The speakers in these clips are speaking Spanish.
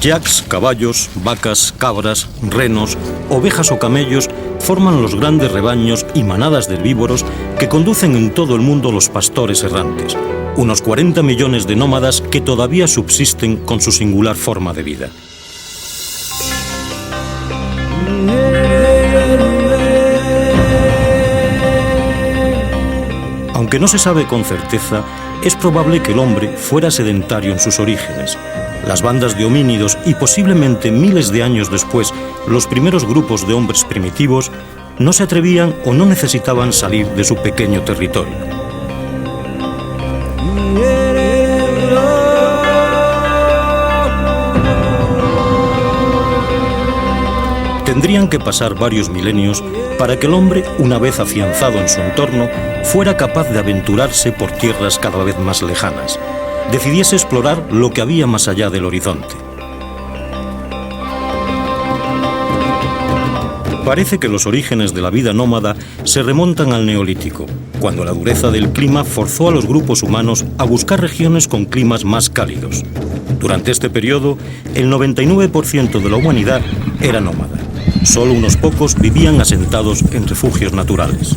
Yaks, caballos, vacas, cabras, renos, ovejas o camellos forman los grandes rebaños y manadas de herbívoros que conducen en todo el mundo los pastores errantes, unos 40 millones de nómadas que todavía subsisten con su singular forma de vida. Aunque no se sabe con certeza, es probable que el hombre fuera sedentario en sus orígenes. Las bandas de homínidos y posiblemente miles de años después, los primeros grupos de hombres primitivos no se atrevían o no necesitaban salir de su pequeño territorio. Tendrían que pasar varios milenios para que el hombre, una vez afianzado en su entorno, fuera capaz de aventurarse por tierras cada vez más lejanas, decidiese explorar lo que había más allá del horizonte. Parece que los orígenes de la vida nómada se remontan al Neolítico, cuando la dureza del clima forzó a los grupos humanos a buscar regiones con climas más cálidos. Durante este periodo, el 99% de la humanidad era nómada. Solo unos pocos vivían asentados en refugios naturales.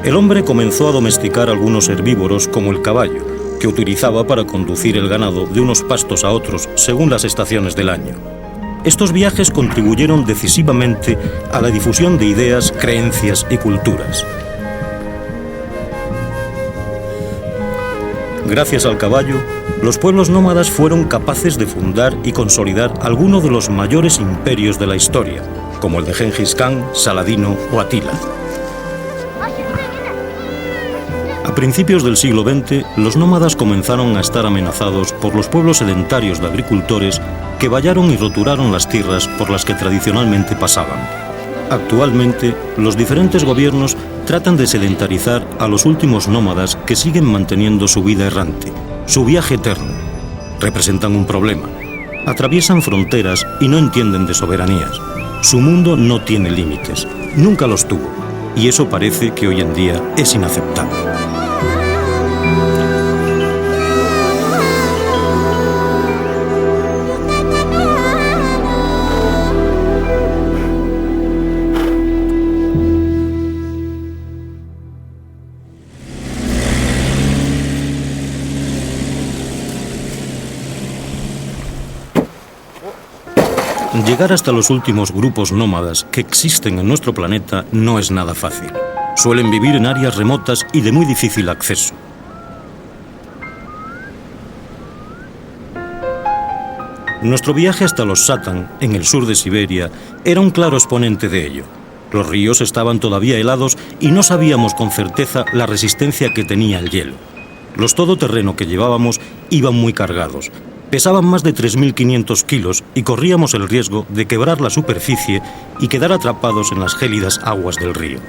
El hombre comenzó a domesticar algunos herbívoros como el caballo, que utilizaba para conducir el ganado de unos pastos a otros según las estaciones del año. Estos viajes contribuyeron decisivamente a la difusión de ideas, creencias y culturas. Gracias al caballo, los pueblos nómadas fueron capaces de fundar y consolidar algunos de los mayores imperios de la historia, como el de Gengis Khan, Saladino o Atila. A principios del siglo XX, los nómadas comenzaron a estar amenazados por los pueblos sedentarios de agricultores que vallaron y roturaron las tierras por las que tradicionalmente pasaban. Actualmente, los diferentes gobiernos tratan de sedentarizar a los últimos nómadas que siguen manteniendo su vida errante, su viaje eterno. Representan un problema. Atraviesan fronteras y no entienden de soberanías. Su mundo no tiene límites, nunca los tuvo, y eso parece que hoy en día es inaceptable. Llegar hasta los últimos grupos nómadas que existen en nuestro planeta no es nada fácil. Suelen vivir en áreas remotas y de muy difícil acceso. Nuestro viaje hasta los Satan, en el sur de Siberia, era un claro exponente de ello. Los ríos estaban todavía helados y no sabíamos con certeza la resistencia que tenía el hielo. Los todoterreno que llevábamos iban muy cargados. Pesaban más de 3.500 kilos y corríamos el riesgo de quebrar la superficie y quedar atrapados en las gélidas aguas del río.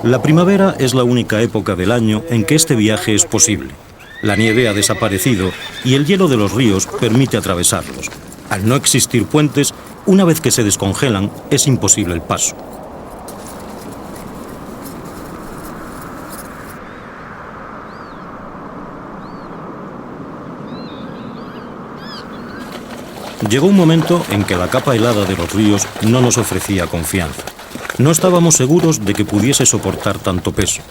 La primavera es la única época del año en que este viaje es posible. La nieve ha desaparecido y el hielo de los ríos permite atravesarlos. Al no existir puentes, una vez que se descongelan, es imposible el paso. Llegó un momento en que la capa helada de los ríos no nos ofrecía confianza. No estábamos seguros de que pudiese soportar tanto peso.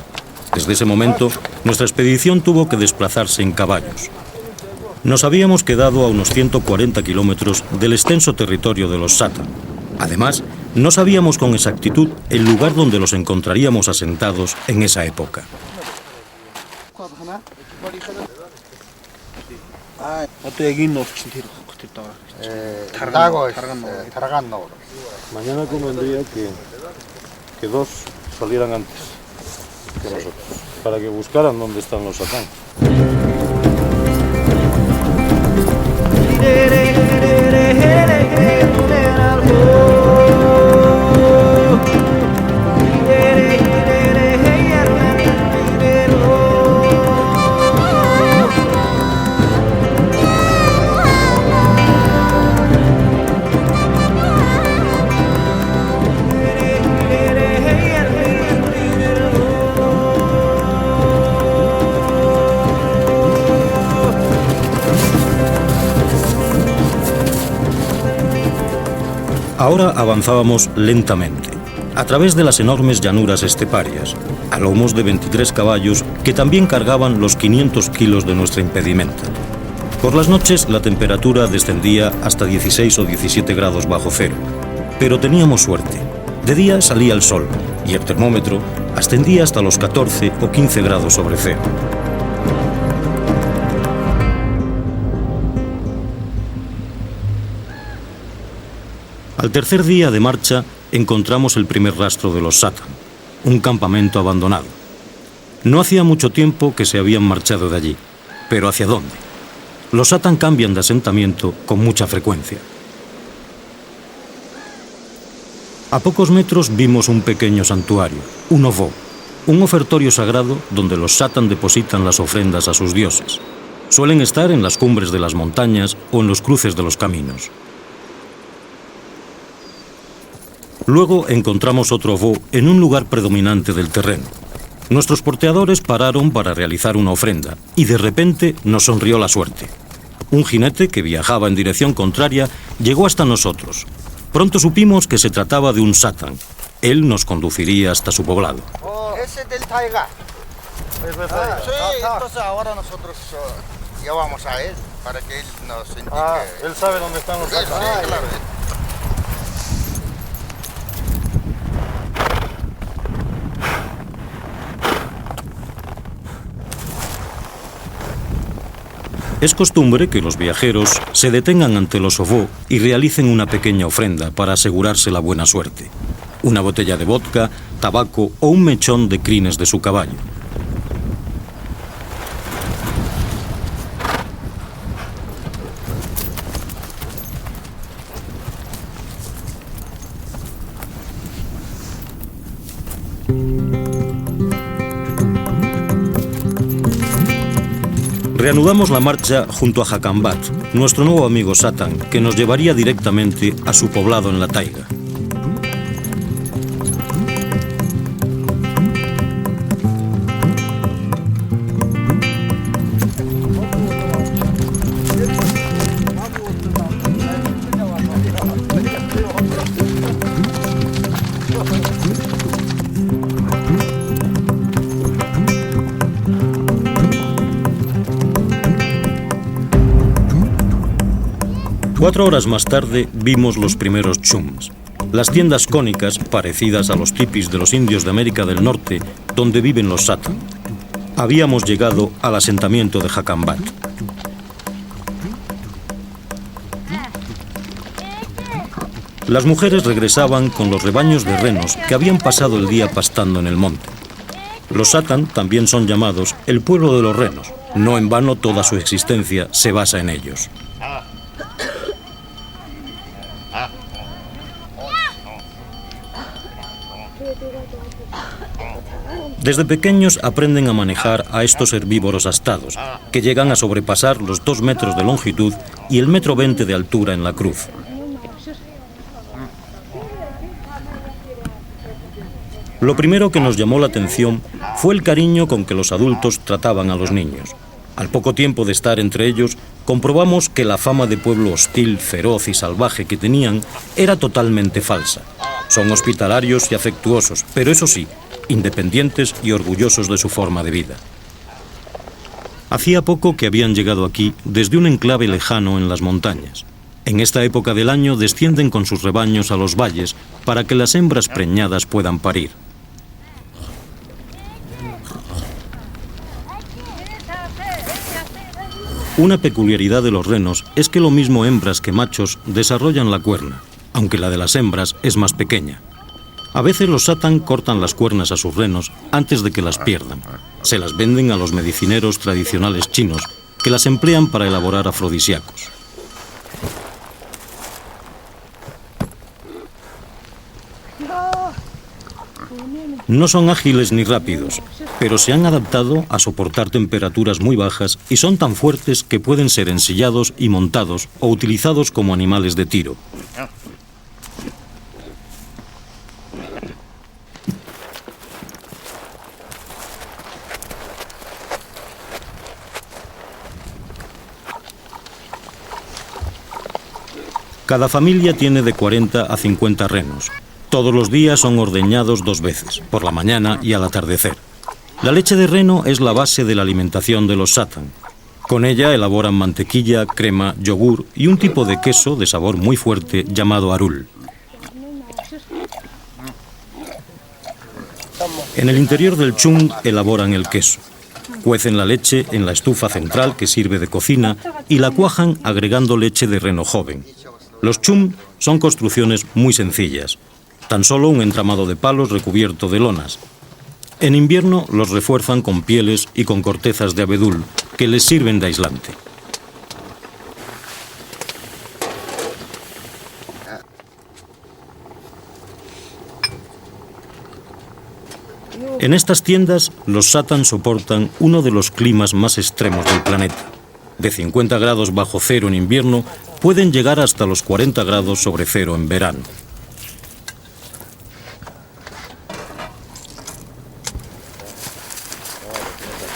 Desde ese momento, nuestra expedición tuvo que desplazarse en caballos. Nos habíamos quedado a unos 140 kilómetros del extenso territorio de los Satan. Además, no sabíamos con exactitud el lugar donde los encontraríamos asentados en esa época. Mañana convendría que dos salieran antes que nosotros, para que buscaran dónde están los Satan. Ahora avanzábamos lentamente, a través de las enormes llanuras esteparias, a lomos de 23 caballos que también cargaban los 500 kilos de nuestra impedimenta. Por las noches la temperatura descendía hasta 16 o 17 grados bajo cero, pero teníamos suerte. De día salía el sol y el termómetro ascendía hasta los 14 o 15 grados sobre cero. Al tercer día de marcha encontramos el primer rastro de los Satan, un campamento abandonado. No hacía mucho tiempo que se habían marchado de allí, pero ¿hacia dónde? Los Satan cambian de asentamiento con mucha frecuencia. A pocos metros vimos un pequeño santuario, un ovó, un ofertorio sagrado donde los Satan depositan las ofrendas a sus dioses. Suelen estar en las cumbres de las montañas o en los cruces de los caminos. Luego encontramos otro ovó en un lugar predominante del terreno. Nuestros porteadores pararon para realizar una ofrenda y de repente nos sonrió la suerte. Un jinete que viajaba en dirección contraria llegó hasta nosotros. Pronto supimos que se trataba de un Satan. Él nos conduciría hasta su poblado. Ese es del Taiga. Sí, entonces ahora nosotros ya vamos a él para que él nos indique. Él sabe dónde están los Satan. Sí, claro. Es costumbre que los viajeros se detengan ante los ovó y realicen una pequeña ofrenda para asegurarse la buena suerte. Una botella de vodka, tabaco o un mechón de crines de su caballo. Reanudamos la marcha junto a Hakambat, nuestro nuevo amigo Satan, que nos llevaría directamente a su poblado en la taiga. Cuatro horas más tarde vimos los primeros chums, las tiendas cónicas parecidas a los tipis de los indios de América del Norte, donde viven los Satan. Habíamos llegado al asentamiento de Hakambat. Las mujeres regresaban con los rebaños de renos que habían pasado el día pastando en el monte. Los Satan también son llamados el pueblo de los renos. No en vano toda su existencia se basa en ellos. Desde pequeños aprenden a manejar a estos herbívoros astados, que llegan a sobrepasar los 2 metros de longitud y el 1,20 m de altura en la cruz. Lo primero que nos llamó la atención fue el cariño con que los adultos trataban a los niños. Al poco tiempo de estar entre ellos, comprobamos que la fama de pueblo hostil, feroz y salvaje que tenían era totalmente falsa. Son hospitalarios y afectuosos, pero eso sí, independientes y orgullosos de su forma de vida. Hacía poco que habían llegado aquí desde un enclave lejano en las montañas. En esta época del año descienden con sus rebaños a los valles para que las hembras preñadas puedan parir. Una peculiaridad de los renos es que lo mismo hembras que machos desarrollan la cuerna, aunque la de las hembras es más pequeña. A veces los Satan cortan las cuernas a sus renos antes de que las pierdan. Se las venden a los medicineros tradicionales chinos, que las emplean para elaborar afrodisíacos. No son ágiles ni rápidos, pero se han adaptado a soportar temperaturas muy bajas y son tan fuertes que pueden ser ensillados y montados o utilizados como animales de tiro. Cada familia tiene de 40 a 50 renos. Todos los días son ordeñados 2 veces, por la mañana y al atardecer. La leche de reno es la base de la alimentación de los satan. Con ella elaboran mantequilla, crema, yogur y un tipo de queso de sabor muy fuerte llamado arul. En el interior del chum elaboran el queso. Cuecen la leche en la estufa central que sirve de cocina y la cuajan agregando leche de reno joven. Los chum son construcciones muy sencillas, tan solo un entramado de palos recubierto de lonas. En invierno los refuerzan con pieles y con cortezas de abedul, que les sirven de aislante. En estas tiendas, los satan soportan uno de los climas más extremos del planeta. De 50 grados bajo cero en invierno, pueden llegar hasta los 40 grados sobre cero en verano.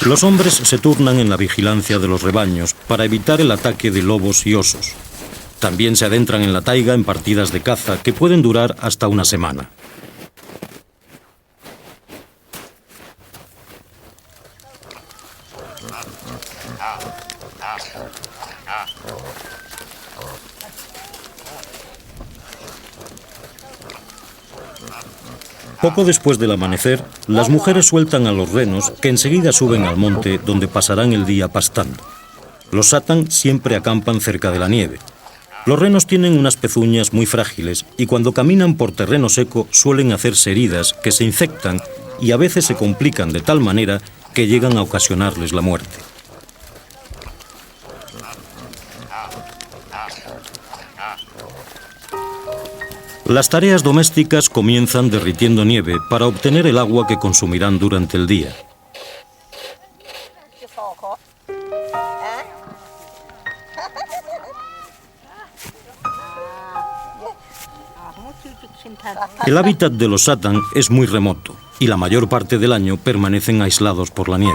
Los hombres se turnan en la vigilancia de los rebaños para evitar el ataque de lobos y osos. También se adentran en la taiga en partidas de caza que pueden durar hasta una semana. Poco después del amanecer, las mujeres sueltan a los renos que enseguida suben al monte donde pasarán el día pastando. Los satan siempre acampan cerca de la nieve. Los renos tienen unas pezuñas muy frágiles y cuando caminan por terreno seco suelen hacerse heridas que se infectan y a veces se complican de tal manera que llegan a ocasionarles la muerte. Las tareas domésticas comienzan derritiendo nieve para obtener el agua que consumirán durante el día. El hábitat de los satan es muy remoto y la mayor parte del año permanecen aislados por la nieve.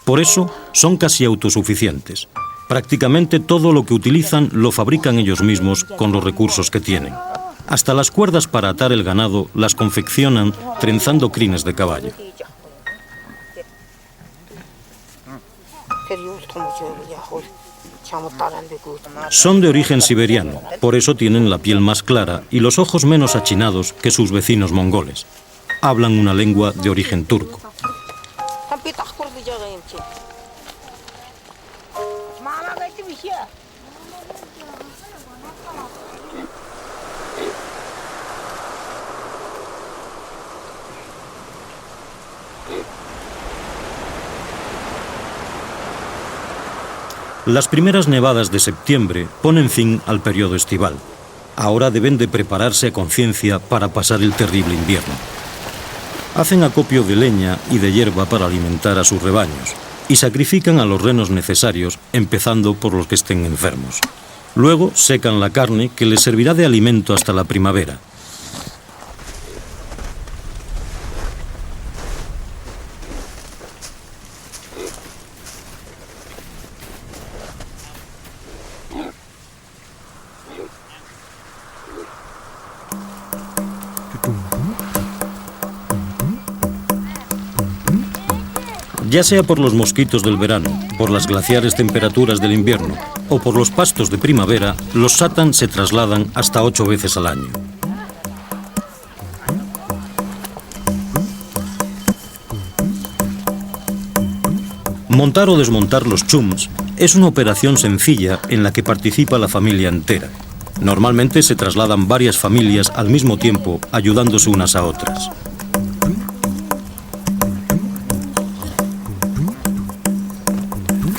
Por eso son casi autosuficientes. Prácticamente todo lo que utilizan lo fabrican ellos mismos con los recursos que tienen. Hasta las cuerdas para atar el ganado las confeccionan trenzando crines de caballo. Son de origen siberiano, por eso tienen la piel más clara y los ojos menos achinados que sus vecinos mongoles. Hablan una lengua de origen turco. Las primeras nevadas de septiembre ponen fin al periodo estival. Ahora deben de prepararse a conciencia para pasar el terrible invierno. Hacen acopio de leña y de hierba para alimentar a sus rebaños y sacrifican a los renos necesarios, empezando por los que estén enfermos. Luego secan la carne que les servirá de alimento hasta la primavera. Ya sea por los mosquitos del verano, por las glaciares temperaturas del invierno o por los pastos de primavera, los satan se trasladan hasta 8 veces al año. Montar o desmontar los chums es una operación sencilla en la que participa la familia entera. Normalmente se trasladan varias familias al mismo tiempo, ayudándose unas a otras.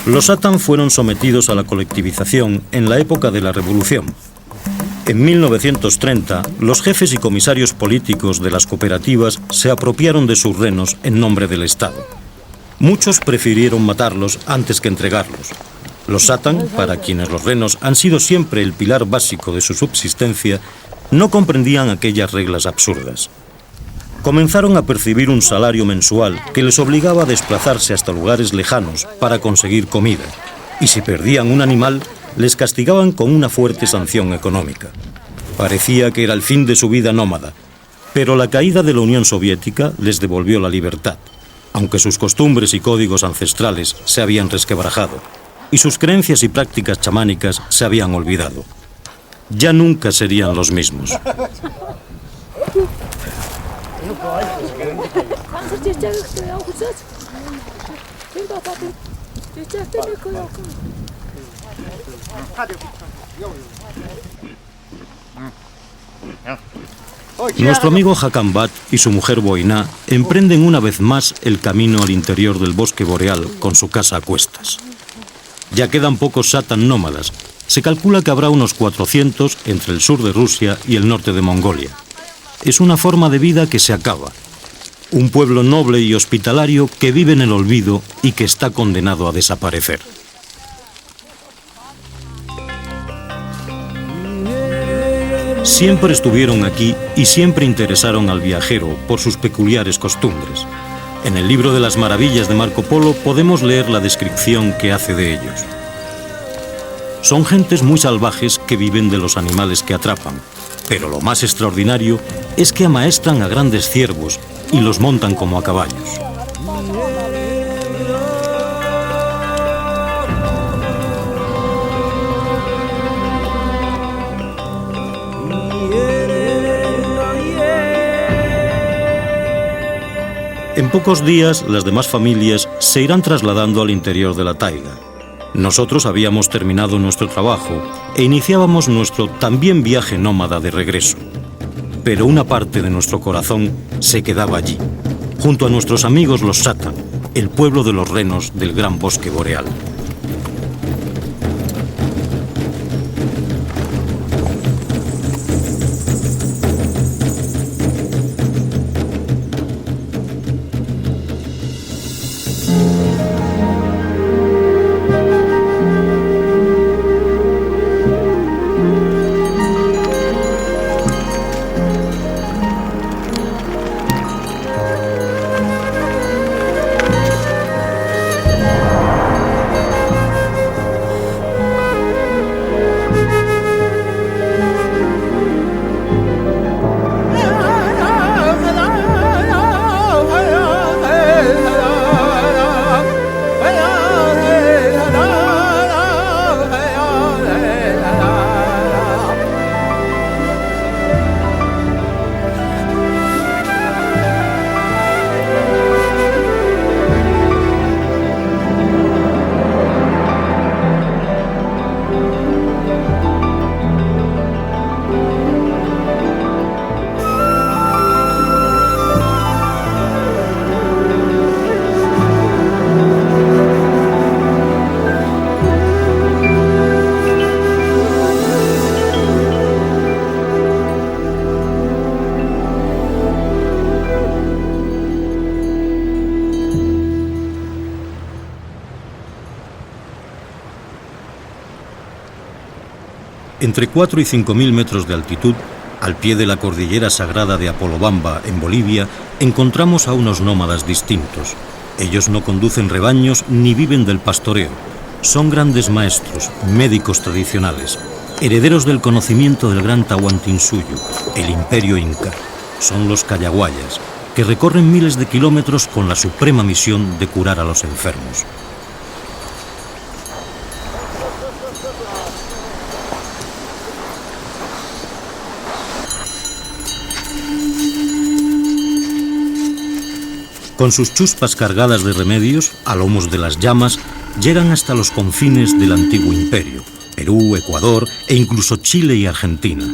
Los satan fueron sometidos a la colectivización en la época de la Revolución. En 1930, los jefes y comisarios políticos de las cooperativas se apropiaron de sus renos en nombre del Estado. Muchos prefirieron matarlos antes que entregarlos. Los satan, para quienes los renos han sido siempre el pilar básico de su subsistencia, no comprendían aquellas reglas absurdas. Comenzaron a percibir un salario mensual que les obligaba a desplazarse hasta lugares lejanos para conseguir comida. Y si perdían un animal, les castigaban con una fuerte sanción económica. Parecía que era el fin de su vida nómada, pero la caída de la Unión Soviética les devolvió la libertad, aunque sus costumbres y códigos ancestrales se habían resquebrajado y sus creencias y prácticas chamánicas se habían olvidado. Ya nunca serían los mismos. Nuestro amigo Hakan Bat y su mujer Boiná emprenden una vez más el camino al interior del bosque boreal con su casa a cuestas. Ya quedan pocos satan nómadas. Se calcula que habrá unos 400 entre el sur de Rusia y el norte de Mongolia. Es una forma de vida que se acaba. Un pueblo noble y hospitalario que vive en el olvido y que está condenado a desaparecer. Siempre estuvieron aquí y siempre interesaron al viajero por sus peculiares costumbres. En el libro de las maravillas de Marco Polo podemos leer la descripción que hace de ellos. Son gentes muy salvajes que viven de los animales que atrapan, pero lo más extraordinario es que amaestran a grandes ciervos y los montan como a caballos. En pocos días, las demás familias se irán trasladando al interior de la taiga. Nosotros habíamos terminado nuestro trabajo e iniciábamos nuestro también viaje nómada de regreso. Pero una parte de nuestro corazón se quedaba allí, junto a nuestros amigos los satan, el pueblo de los renos del gran bosque boreal. Entre 4 y 5.000 metros de altitud, al pie de la cordillera sagrada de Apolobamba, en Bolivia, encontramos a unos nómadas distintos. Ellos no conducen rebaños ni viven del pastoreo. Son grandes maestros, médicos tradicionales, herederos del conocimiento del gran Tahuantinsuyo, el imperio inca. Son los Cayaguayas, que recorren miles de kilómetros con la suprema misión de curar a los enfermos. Con sus chuspas cargadas de remedios, a lomos de las llamas, llegan hasta los confines del antiguo imperio, Perú, Ecuador e incluso Chile y Argentina.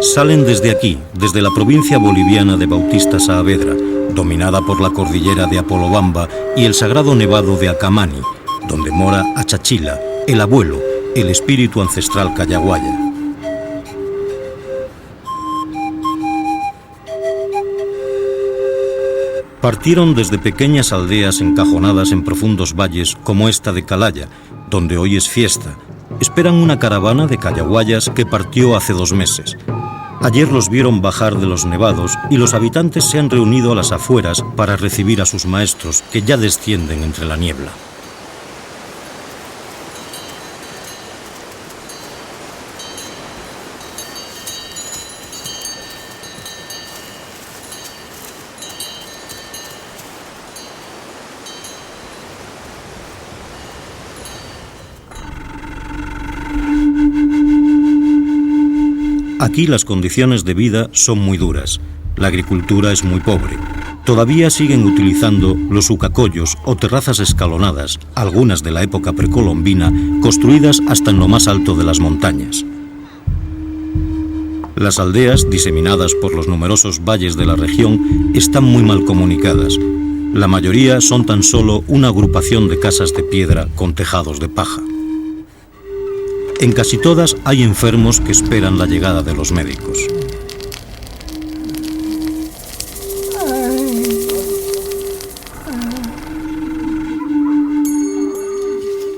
Salen desde aquí, desde la provincia boliviana de Bautista Saavedra, dominada por la cordillera de Apolobamba y el sagrado nevado de Acamani, donde mora Achachila, el abuelo, el espíritu ancestral Cayaguaya. Partieron desde pequeñas aldeas encajonadas en profundos valles como esta de Calaya, donde hoy es fiesta. Esperan una caravana de cayaguayas que partió hace 2 meses. Ayer los vieron bajar de los nevados y los habitantes se han reunido a las afueras para recibir a sus maestros, que ya descienden entre la niebla. Aquí las condiciones de vida son muy duras. La agricultura es muy pobre. Todavía siguen utilizando los ucacollos o terrazas escalonadas, algunas de la época precolombina, construidas hasta en lo más alto de las montañas. Las aldeas, diseminadas por los numerosos valles de la región, están muy mal comunicadas. La mayoría son tan solo una agrupación de casas de piedra con tejados de paja. En casi todas hay enfermos que esperan la llegada de los médicos.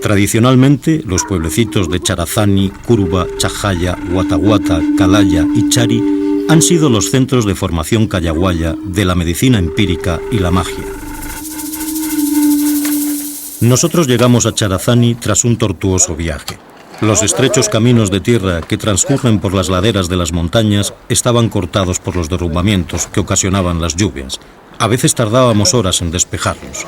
Tradicionalmente, los pueblecitos de Charazani, Curva, Chajaya, Guataguata, Calaya y Chari han sido los centros de formación callaguaya de la medicina empírica y la magia. Nosotros llegamos a Charazani tras un tortuoso viaje. Los estrechos caminos de tierra que transcurren por las laderas de las montañas estaban cortados por los derrumbamientos que ocasionaban las lluvias. A veces tardábamos horas en despejarlos.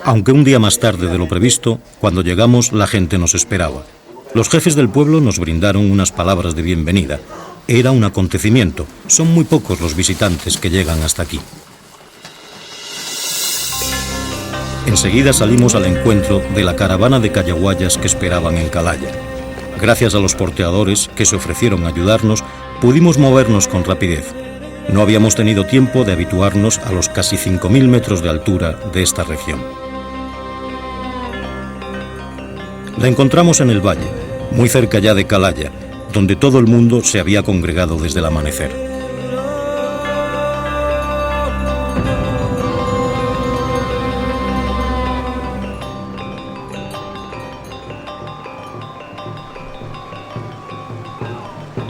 Aunque un día más tarde de lo previsto, cuando llegamos la gente nos esperaba. Los jefes del pueblo nos brindaron unas palabras de bienvenida. Era un acontecimiento. Son muy pocos los visitantes que llegan hasta aquí. Enseguida salimos al encuentro de la caravana de callaguayas que esperaban en Calaya. Gracias a los porteadores que se ofrecieron a ayudarnos, pudimos movernos con rapidez. No habíamos tenido tiempo de habituarnos a los casi 5.000 metros de altura de esta región. La encontramos en el valle, muy cerca ya de Calaya, donde todo el mundo se había congregado desde el amanecer.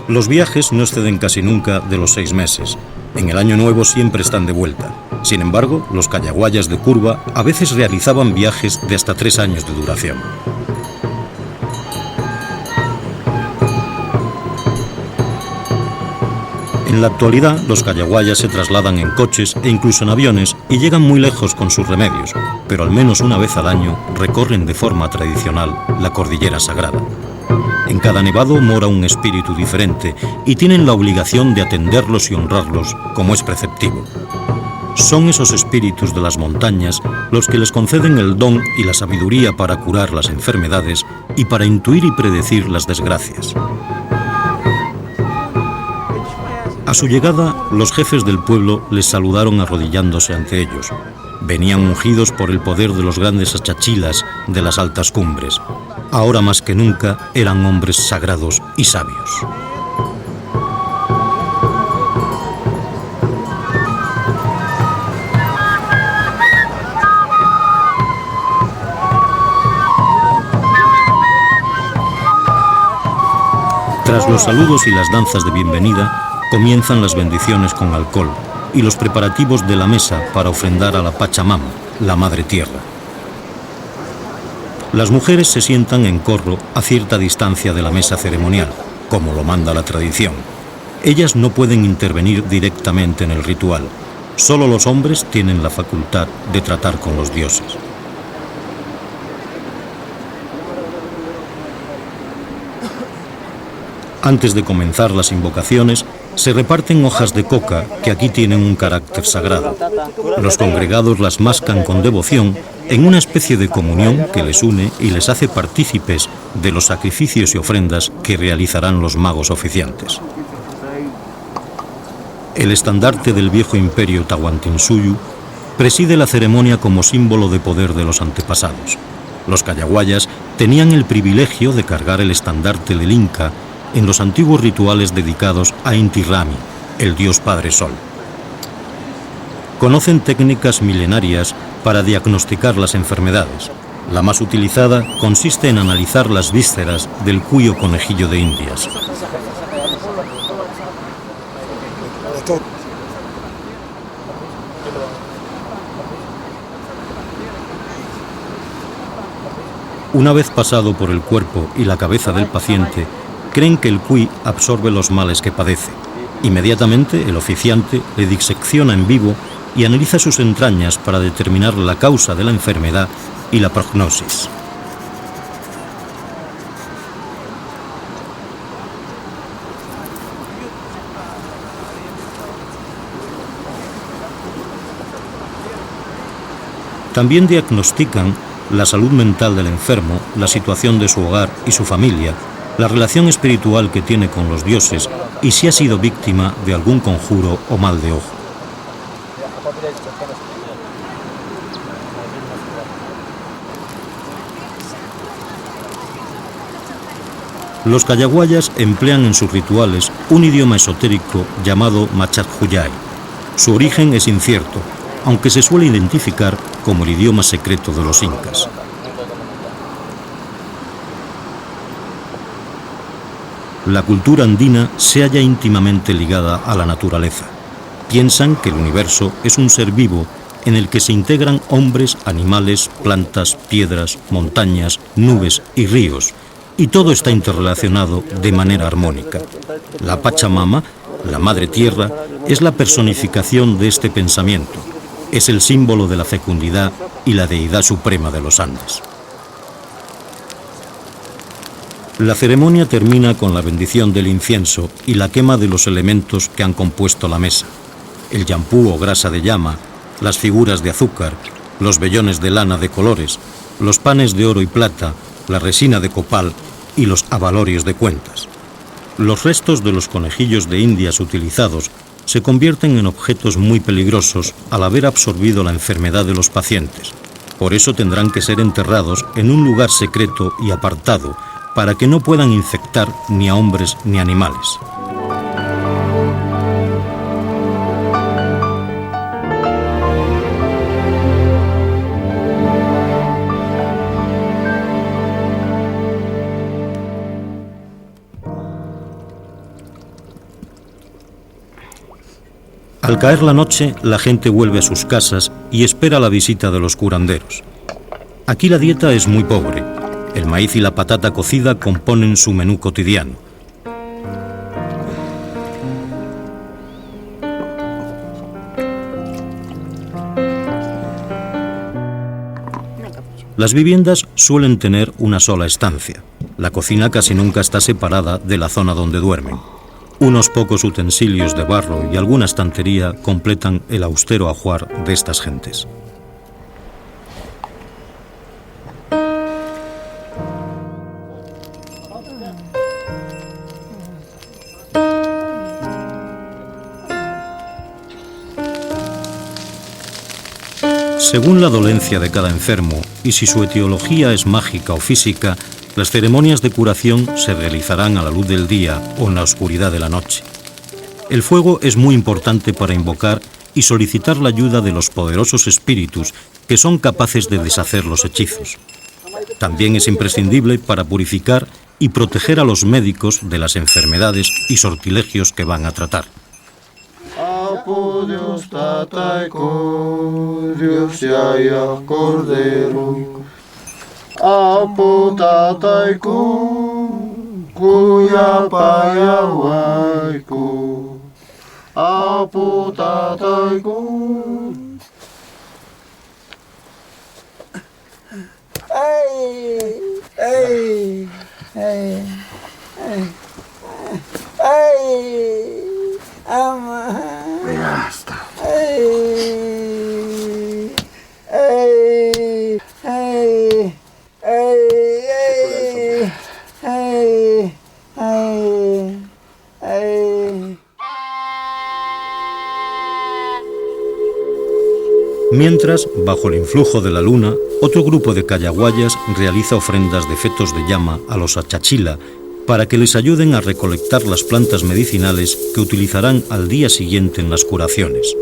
Los viajes no exceden casi nunca de los 6 meses. En el año nuevo siempre están de vuelta. Sin embargo, los callaguayas de Curva a veces realizaban viajes de hasta 3 años de duración. En la actualidad, los callaguayas se trasladan en coches e incluso en aviones y llegan muy lejos con sus remedios, pero al menos una vez al año recorren de forma tradicional la Cordillera Sagrada. En cada nevado mora un espíritu diferente y tienen la obligación de atenderlos y honrarlos como es preceptivo. Son esos espíritus de las montañas los que les conceden el don y la sabiduría para curar las enfermedades y para intuir y predecir las desgracias. A su llegada, los jefes del pueblo les saludaron arrodillándose ante ellos. Venían ungidos por el poder de los grandes achachilas de las altas cumbres. Ahora más que nunca eran hombres sagrados y sabios. Tras los saludos y las danzas de bienvenida, comienzan las bendiciones con alcohol y los preparativos de la mesa para ofrendar a la Pachamama, la Madre Tierra. Las mujeres se sientan en corro a cierta distancia de la mesa ceremonial, como lo manda la tradición. Ellas no pueden intervenir directamente en el ritual. Solo los hombres tienen la facultad de tratar con los dioses. Antes de comenzar las invocaciones, se reparten hojas de coca que aquí tienen un carácter sagrado. Los congregados las mascan con devoción en una especie de comunión que les une y les hace partícipes de los sacrificios y ofrendas que realizarán los magos oficiantes. El estandarte del viejo imperio Tahuantinsuyo preside la ceremonia como símbolo de poder de los antepasados. Los callaguayas tenían el privilegio de cargar el estandarte del Inca en los antiguos rituales dedicados a Inti Raymi, el dios Padre Sol. Conocen técnicas milenarias para diagnosticar las enfermedades. La más utilizada consiste en analizar las vísceras del cuyo conejillo de Indias. Una vez pasado por el cuerpo y la cabeza del paciente, creen que el cuy absorbe los males que padece. Inmediatamente, el oficiante le disecciona en vivo y analiza sus entrañas para determinar la causa de la enfermedad y la prognosis. También diagnostican la salud mental del enfermo, la situación de su hogar y su familia, la relación espiritual que tiene con los dioses y si ha sido víctima de algún conjuro o mal de ojo. Los cayaguayas emplean en sus rituales un idioma esotérico llamado Machadhuyay. Su origen es incierto, aunque se suele identificar como el idioma secreto de los incas. La cultura andina se halla íntimamente ligada a la naturaleza. Piensan que el universo es un ser vivo en el que se integran hombres, animales, plantas, piedras, montañas, nubes y ríos, y todo está interrelacionado de manera armónica. La Pachamama, la Madre Tierra, es la personificación de este pensamiento. Es el símbolo de la fecundidad y la deidad suprema de los Andes. La ceremonia termina con la bendición del incienso y la quema de los elementos que han compuesto la mesa: el yampú o grasa de llama, las figuras de azúcar, los vellones de lana de colores, los panes de oro y plata, la resina de copal y los abalorios de cuentas. Los restos de los conejillos de Indias utilizados se convierten en objetos muy peligrosos al haber absorbido la enfermedad de los pacientes. Por eso tendrán que ser enterrados en un lugar secreto y apartado para que no puedan infectar ni a hombres ni animales. Al caer la noche, la gente vuelve a sus casas y espera la visita de los curanderos. Aquí la dieta es muy pobre. El maíz y la patata cocida componen su menú cotidiano. Las viviendas suelen tener una sola estancia. La cocina casi nunca está separada de la zona donde duermen. Unos pocos utensilios de barro y alguna estantería completan el austero ajuar de estas gentes. Según la dolencia de cada enfermo y si su etiología es mágica o física, las ceremonias de curación se realizarán a la luz del día o en la oscuridad de la noche. El fuego es muy importante para invocar y solicitar la ayuda de los poderosos espíritus que son capaces de deshacer los hechizos. También es imprescindible para purificar y proteger a los médicos de las enfermedades y sortilegios que van a tratar. Apo Dios tataico, Dios yaya cordero. Apo tataico, cuya payahuaico. Apo tataico. Ay, ay, ay, ay, ay, ama. Ya está. Ay, ay, ay, ay, ay, ay, ay. Mientras, bajo el influjo de la luna, otro grupo de cayaguayas realiza ofrendas de fetos de llama a los achachila para que les ayuden a recolectar las plantas medicinales que utilizarán al día siguiente en las curaciones.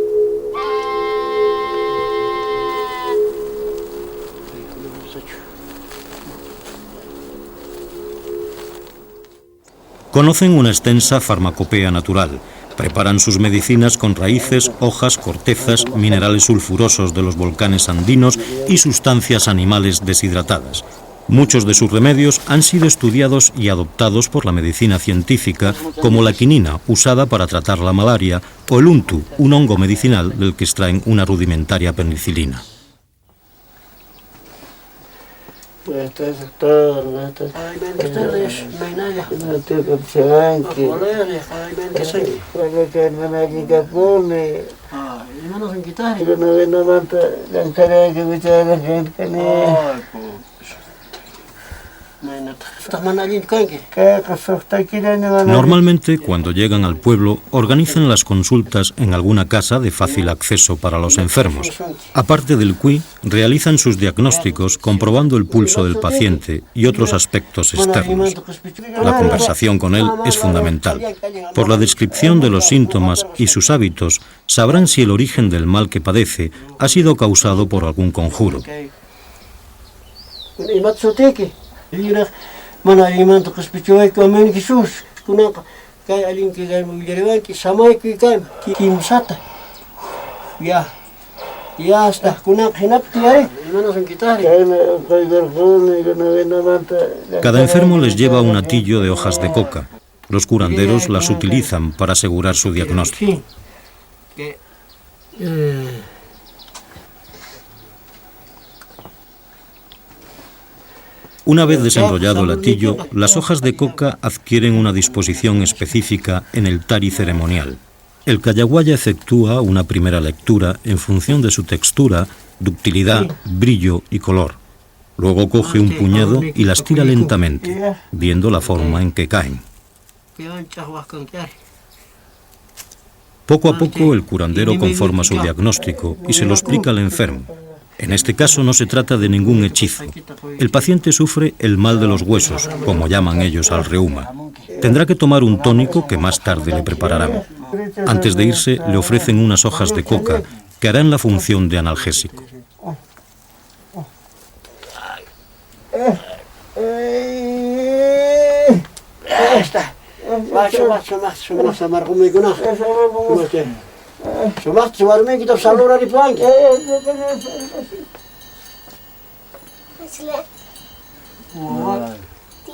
Conocen una extensa farmacopea natural. Preparan sus medicinas con raíces, hojas, cortezas, minerales sulfurosos de los volcanes andinos y sustancias animales deshidratadas. Muchos de sus remedios han sido estudiados y adoptados por la medicina científica, como la quinina, usada para tratar la malaria, o el untu, un hongo medicinal del que extraen una rudimentaria penicilina. Buenas tardes, no hay nada. No te capchanque. Hermanos en guitarra. Pero no ven manta, lanzaré que me trae la gente. Normalmente, cuando llegan al pueblo, organizan las consultas en alguna casa de fácil acceso para los enfermos. Aparte del CUI, realizan sus diagnósticos comprobando el pulso del paciente y otros aspectos externos. La conversación con él es fundamental. Por la descripción de los síntomas y sus hábitos, sabrán si el origen del mal que padece ha sido causado por algún conjuro. Mana alimanto kaspichoy ko amen Jesús kuna kay alin ki gay mobiliario ki samay ki kay kimsata ya hasta kuna hinap tiare hermanos en guitarra. Cada enfermo les lleva un atillo de hojas de coca. Los curanderos las utilizan para asegurar su diagnóstico. Una vez desenrollado el atillo, las hojas de coca adquieren una disposición específica en el tari ceremonial. El cayaguaya efectúa una primera lectura en función de su textura, ductilidad, brillo y color. Luego coge un puñado y las tira lentamente, viendo la forma en que caen. Poco a poco el curandero conforma su diagnóstico y se lo explica al enfermo. En este caso no se trata de ningún hechizo. El paciente sufre el mal de los huesos, como llaman ellos al reuma. Tendrá que tomar un tónico que más tarde le prepararán. Antes de irse le ofrecen unas hojas de coca que harán la función de analgésico.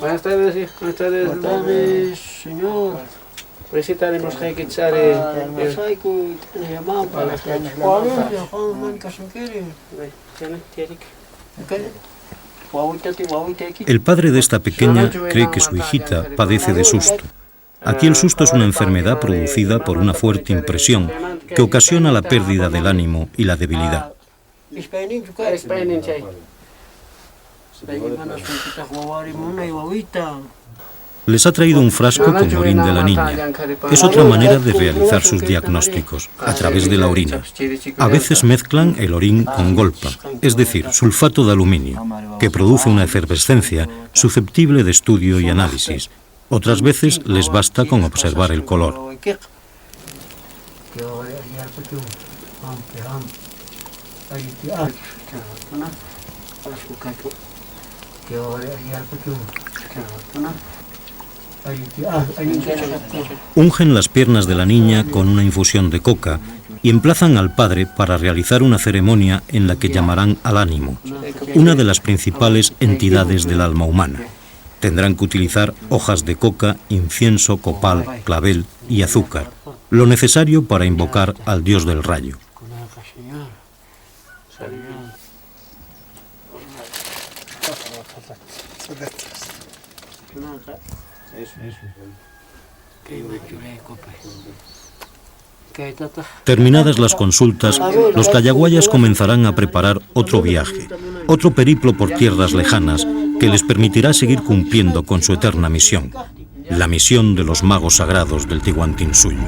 Buenas tardes, señor. Necesitaremos que echar El padre de esta pequeña cree que su hijita padece de susto. Aquí el susto es una enfermedad producida por una fuerte impresión que ocasiona la pérdida del ánimo y la debilidad. Les ha traído un frasco con orín de la niña. Es otra manera de realizar sus diagnósticos, a través de la orina. A veces mezclan el orín con golpa, es decir, sulfato de aluminio, que produce una efervescencia susceptible de estudio y análisis. Otras veces les basta con observar el color. Ungen las piernas de la niña con una infusión de coca y emplazan al padre para realizar una ceremonia en la que llamarán al ánimo, una de las principales entidades del alma humana. Tendrán que utilizar hojas de coca, incienso, copal, clavel y azúcar, lo necesario para invocar al dios del rayo. Terminadas las consultas, los cayaguayas comenzarán a preparar otro viaje, otro periplo por tierras lejanas que les permitirá seguir cumpliendo con su eterna misión, la misión de los magos sagrados del Tihuantinsuyo.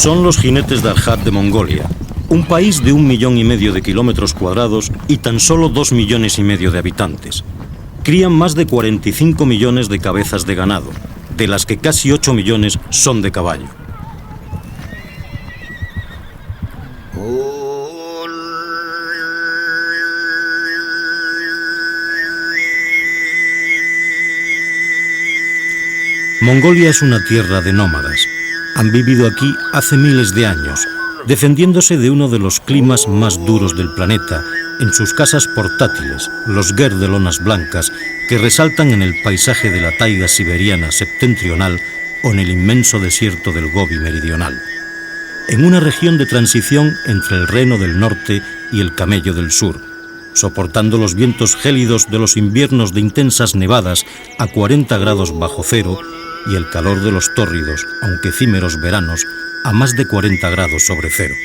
Son los jinetes de Arhat de Mongolia, un país de 1,5 millones de kilómetros cuadrados y tan solo 2,5 millones de habitantes. Crían más de 45 millones de cabezas de ganado, de las que casi 8 millones son de caballo. Mongolia es una tierra de nómadas. Han vivido aquí hace miles de años, defendiéndose de uno de los climas más duros del planeta, en sus casas portátiles, los ger de lonas blancas, que resaltan en el paisaje de la taiga siberiana septentrional o en el inmenso desierto del Gobi meridional. En una región de transición entre el Reno del norte y el Camello del sur, soportando los vientos gélidos de los inviernos de intensas nevadas a 40 grados bajo cero y el calor de los tórridos, aunque efímeros veranos, a más de 40 grados sobre cero.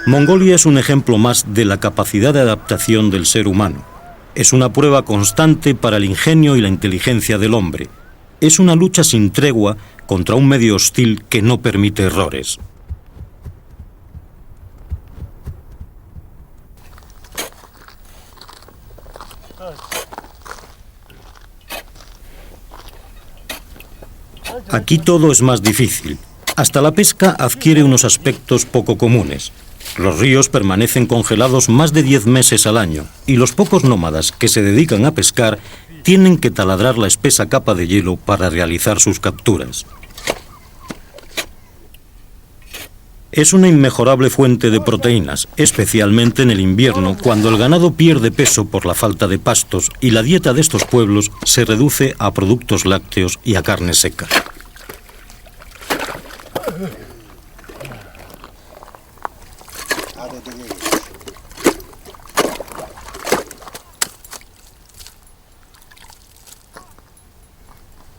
Mongolia es un ejemplo más de la capacidad de adaptación del ser humano. Es una prueba constante para el ingenio y la inteligencia del hombre. Es una lucha sin tregua contra un medio hostil que no permite errores. Aquí todo es más difícil. Hasta la pesca adquiere unos aspectos poco comunes. Los ríos permanecen congelados más de 10 meses al año y los pocos nómadas que se dedican a pescar tienen que taladrar la espesa capa de hielo para realizar sus capturas. Es una inmejorable fuente de proteínas, especialmente en el invierno, cuando el ganado pierde peso por la falta de pastos y la dieta de estos pueblos se reduce a productos lácteos y a carne seca.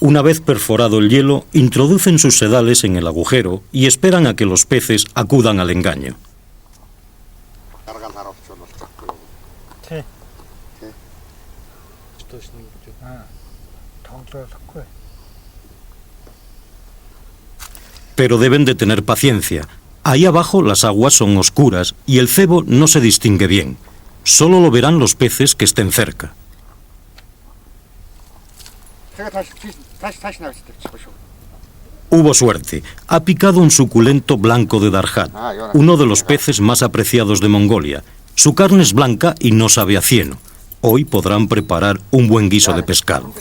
Una vez perforado el hielo, introducen sus sedales en el agujero y esperan a que los peces acudan al engaño. Pero deben de tener paciencia. Ahí abajo las aguas son oscuras y el cebo no se distingue bien. Solo lo verán los peces que estén cerca. Hubo suerte. Ha picado un suculento blanco de Darhat, uno de los peces más apreciados de Mongolia. Su carne es blanca y no sabe a cieno. Hoy podrán preparar un buen guiso de pescado.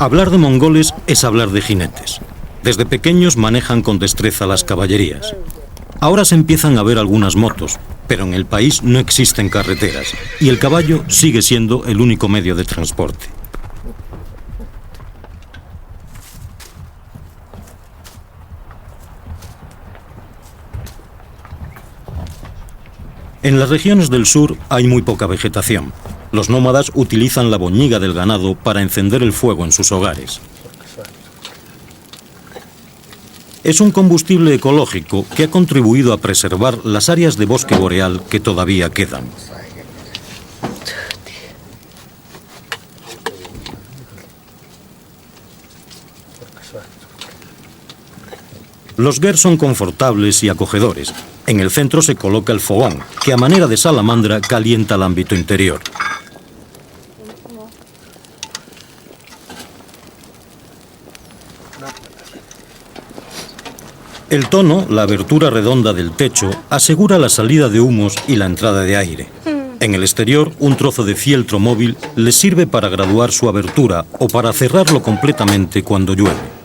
Hablar de mongoles es hablar de jinetes. Desde pequeños manejan con destreza las caballerías. Ahora se empiezan a ver algunas motos, pero en el país no existen carreteras y el caballo sigue siendo el único medio de transporte. En las regiones del sur hay muy poca vegetación. Los nómadas utilizan la boñiga del ganado para encender el fuego en sus hogares. Es un combustible ecológico que ha contribuido a preservar las áreas de bosque boreal que todavía quedan. Los ger son confortables y acogedores. En el centro se coloca el fogón, que a manera de salamandra calienta el ámbito interior. El tono, la abertura redonda del techo, asegura la salida de humos y la entrada de aire. En el exterior, un trozo de fieltro móvil les sirve para graduar su abertura o para cerrarlo completamente cuando llueve.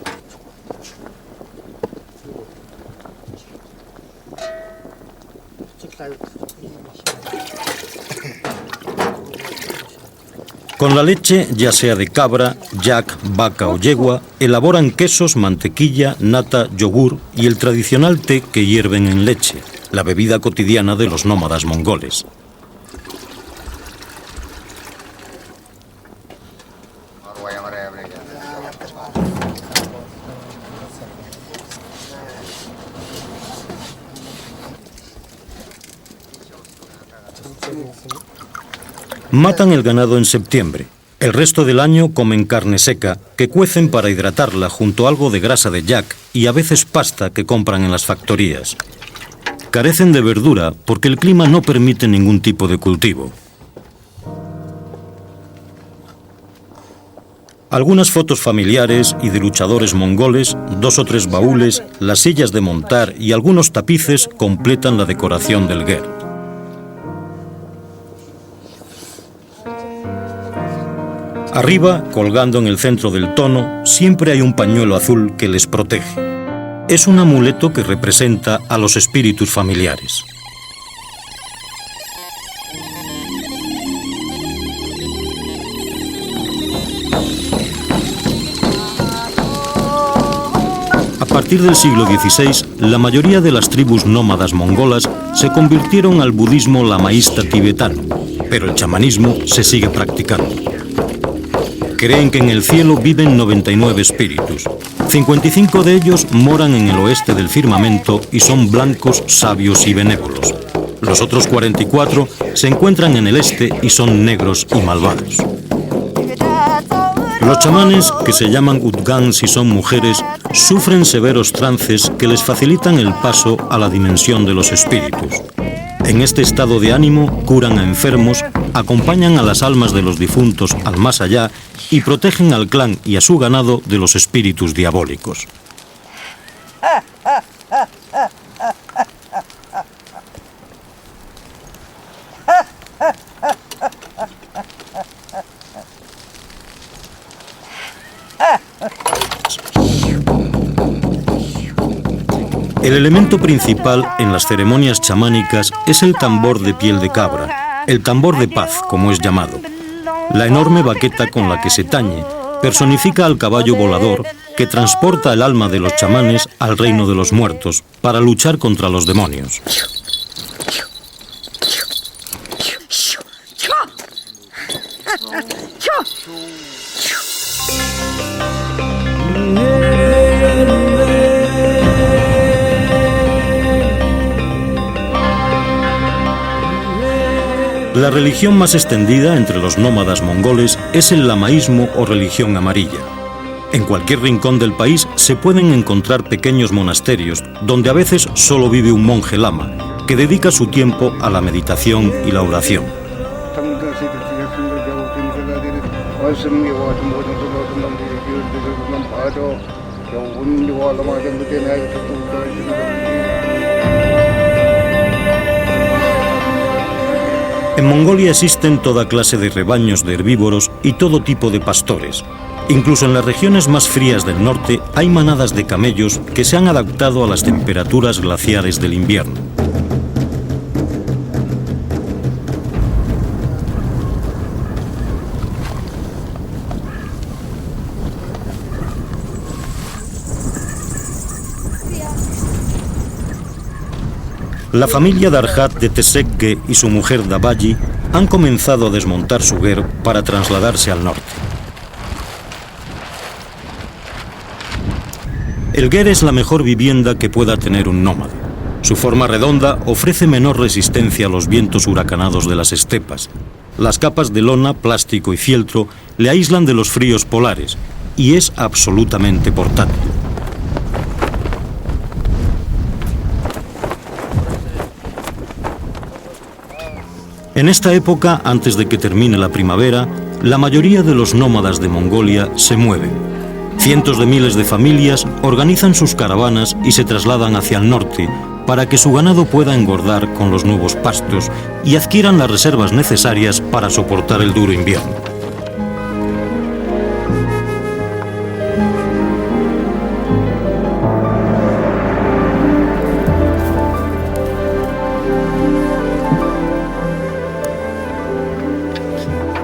Con la leche, ya sea de cabra, yak, vaca o yegua, elaboran quesos, mantequilla, nata, yogur y el tradicional té que hierven en leche, la bebida cotidiana de los nómadas mongoles. Matan el ganado en septiembre. El resto del año comen carne seca, que cuecen para hidratarla junto a algo de grasa de yak y a veces pasta que compran en las factorías. Carecen de verdura porque el clima no permite ningún tipo de cultivo. Algunas fotos familiares y de luchadores mongoles, 2 o 3 baúles, las sillas de montar y algunos tapices completan la decoración del ger. Arriba, colgando en el centro del tono, siempre hay un pañuelo azul que les protege. Es un amuleto que representa a los espíritus familiares. A partir del siglo XVI, la mayoría de las tribus nómadas mongolas se convirtieron al budismo lamaísta tibetano, pero el chamanismo se sigue practicando. Creen que en el cielo viven 99 espíritus. 55 de ellos moran en el oeste del firmamento y son blancos, sabios y benévolos. Los otros 44 se encuentran en el este y son negros y malvados. Los chamanes, que se llaman Udgan si son mujeres, sufren severos trances que les facilitan el paso a la dimensión de los espíritus. En este estado de ánimo curan a enfermos, acompañan a las almas de los difuntos al más allá y protegen al clan y a su ganado de los espíritus diabólicos. El elemento principal en las ceremonias chamánicas es el tambor de piel de cabra, el tambor de paz, como es llamado. La enorme baqueta con la que se tañe personifica al caballo volador que transporta el alma de los chamanes al reino de los muertos para luchar contra los demonios. La religión más extendida entre los nómadas mongoles es el lamaísmo o religión amarilla. En cualquier rincón del país se pueden encontrar pequeños monasterios donde a veces solo vive un monje lama que dedica su tiempo a la meditación y la oración. En Mongolia existen toda clase de rebaños de herbívoros y todo tipo de pastores. Incluso en las regiones más frías del norte hay manadas de camellos que se han adaptado a las temperaturas glaciares del invierno. La familia Darhat de Tesekge y su mujer Dabaji han comenzado a desmontar su ger para trasladarse al norte. El ger es la mejor vivienda que pueda tener un nómada. Su forma redonda ofrece menor resistencia a los vientos huracanados de las estepas. Las capas de lona, plástico y fieltro le aíslan de los fríos polares y es absolutamente portátil. En esta época, antes de que termine la primavera, la mayoría de los nómadas de Mongolia se mueven. Cientos de miles de familias organizan sus caravanas y se trasladan hacia el norte para que su ganado pueda engordar con los nuevos pastos y adquieran las reservas necesarias para soportar el duro invierno.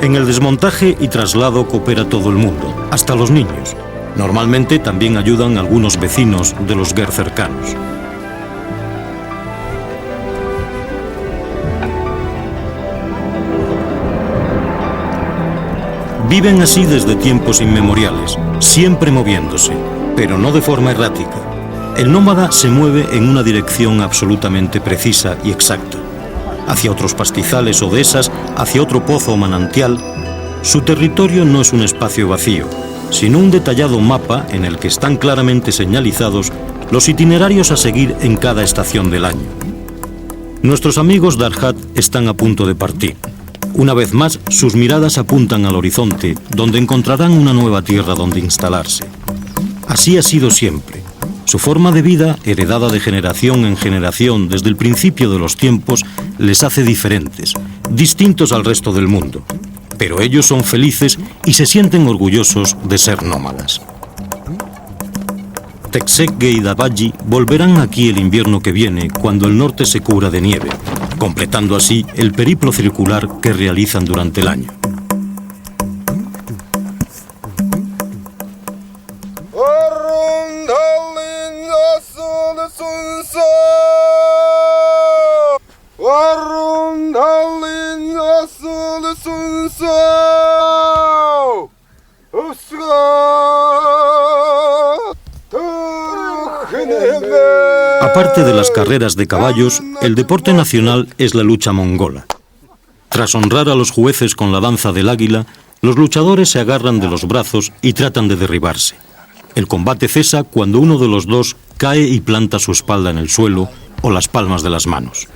En el desmontaje y traslado coopera todo el mundo, hasta los niños. Normalmente también ayudan algunos vecinos de los ger cercanos. Viven así desde tiempos inmemoriales, siempre moviéndose, pero no de forma errática. El nómada se mueve en una dirección absolutamente precisa y exacta. hacia otros pastizales o dehesas, hacia otro pozo o manantial, su territorio no es un espacio vacío, sino un detallado mapa en el que están claramente señalizados los itinerarios a seguir en cada estación del año. Nuestros amigos de Arhat están a punto de partir. Una vez más, sus miradas apuntan al horizonte, donde encontrarán una nueva tierra donde instalarse. Así ha sido siempre. Su forma de vida, heredada de generación en generación desde el principio de los tiempos, les hace diferentes, distintos al resto del mundo. Pero ellos son felices y se sienten orgullosos de ser nómadas. Texegue y Dabaji volverán aquí el invierno que viene, cuando el norte se cubra de nieve, completando así el periplo circular que realizan durante el año. Aparte de las carreras de caballos, el deporte nacional es la lucha mongola. Tras honrar a los jueces con la danza del águila, los luchadores se agarran de los brazos y tratan de derribarse. El combate cesa cuando uno de los dos cae y planta su espalda en el suelo o las palmas de las manos.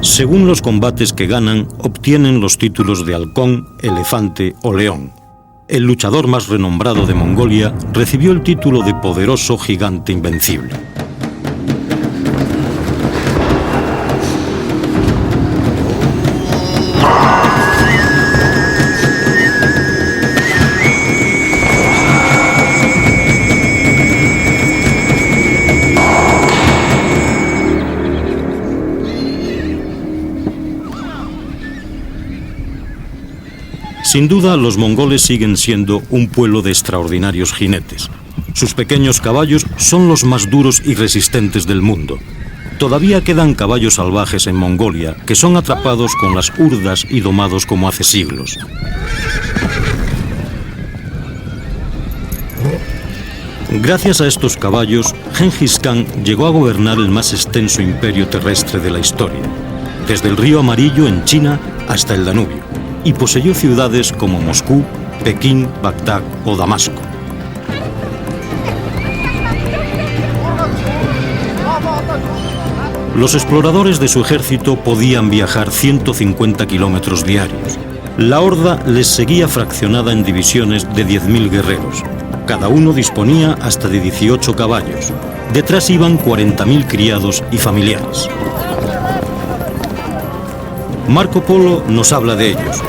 Según los combates que ganan, obtienen los títulos de halcón, elefante o león. El luchador más renombrado de Mongolia recibió el título de poderoso gigante invencible. Sin duda, los mongoles siguen siendo un pueblo de extraordinarios jinetes. Sus pequeños caballos son los más duros y resistentes del mundo. Todavía quedan caballos salvajes en Mongolia que son atrapados con las hurdas y domados como hace siglos. Gracias a estos caballos, Genghis Khan llegó a gobernar el más extenso imperio terrestre de la historia, desde el río Amarillo en China hasta el Danubio, y poseyó ciudades como Moscú, Pekín, Bagdad o Damasco. Los exploradores de su ejército podían viajar 150 kilómetros diarios. La horda les seguía fraccionada en divisiones de 10.000 guerreros. Cada uno disponía hasta de 18 caballos. Detrás iban 40.000 criados y familiares. Marco Polo nos habla de ellos.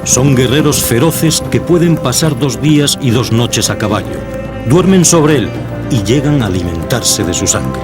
Son guerreros feroces que pueden pasar 2 días y 2 noches a caballo. Duermen sobre él y llegan a alimentarse de su sangre.